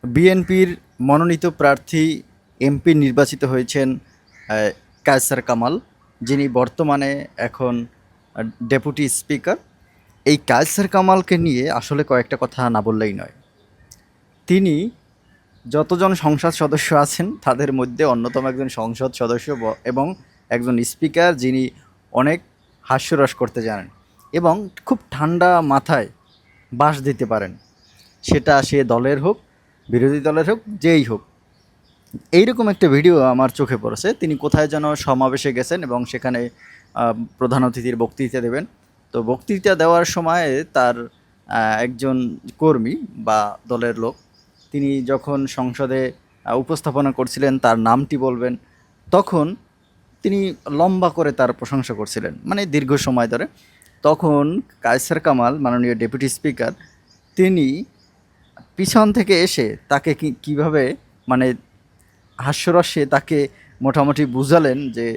বিএনপির মনোনীত প্রার্থী এমপি নির্বাচিত হয়েছেন কায়সার কামাল, যিনি বর্তমানে এখন ডেপুটি স্পিকার। এই কায়সার কামালকে নিয়ে আসলে কয়েকটা কথা না বললেই নয়। তিনি যতজন সংসদ সদস্য আছেন তাদের মধ্যে অন্যতম একজন সংসদ সদস্য এবং একজন স্পিকার, যিনি অনেক হাস্যরস করতে জানেন এবং খুব ঠান্ডা মাথায় বাঁশ দিতে পারেন, সেটা সে দলের হোক, বিরোধী দলের হোক, যেই হোক। এইরকম একটা ভিডিও আমার চোখে পড়েছে। তিনি কোথায় যেন সমাবেশে গেছেন এবং সেখানে প্রধান অতিথির বক্তৃতা দেবেন। তো বক্তৃতা দেওয়ার সময় তার একজন কর্মী বা দলের লোক, তিনি যখন সংসদে উপস্থাপনা করছিলেন তার নামটি বলবেন, তখন তিনি লম্বা করে তার প্রশংসা করছিলেন, মানে দীর্ঘ সময় ধরে। তখন কায়সার কামাল, মাননীয় ডেপুটি স্পিকার, তিনি পিছন থেকে এসে তাকে কীভাবে, মানে হাস্যরসে তাকে মোটামুটি বুঝালেন যে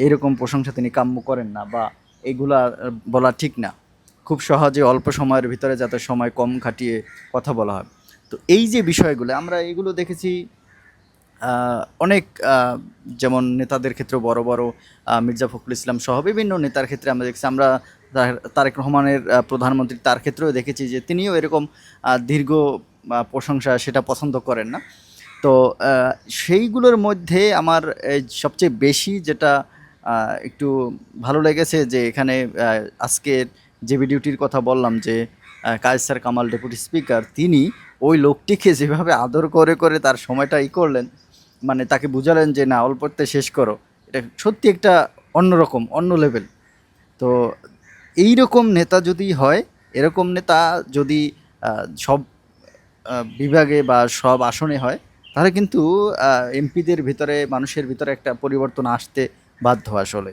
এরকম প্রশংসা তিনি কাম্য করেন না বা এগুলা বলা ঠিক না। খুব সহজে অল্প সময়ের ভিতরে যাতে সময় কম খাটিয়ে কথা বলা হয়। তো এই যে বিষয়গুলো আমরা এগুলো দেখেছি অনেক, যেমন নেতাদের ক্ষেত্রে বড় বড় মির্জা ফখরুল ইসলাম সহ বিভিন্ন নেতার ক্ষেত্রে আমরা দেখছি। আমরা তারেক রহমানের প্রধানমন্ত্রী, তার ক্ষেত্রেও দেখেছি যে তিনিও এরকম দীর্ঘ প্রশংসা সেটা পছন্দ করেন না। তো সেইগুলোর মধ্যে আমার সবচেয়ে বেশি যেটা একটু ভালো লেগেছে, যে এখানে আজকের যে ভিডিওটির কথা বললাম, যে কায়সার কামাল ডেপুটি স্পিকার, তিনি ওই লোকটিকে যেভাবে আদর করে করে তার সময়টা করলেন, মানে তাকে বুঝালেন যে না, অল্পতে শেষ করো। এটা সত্যি একটা অন্যরকম, অন্য লেভেল। তো এই রকম নেতা যদি হয়, এরকম নেতা যদি সব বিভাগে বা সব আসনে হয়, তাহলে কিন্তু এমপিদের ভিতরে, মানুষের ভিতরে একটা পরিবর্তন আসতে বাধ্য আসলে।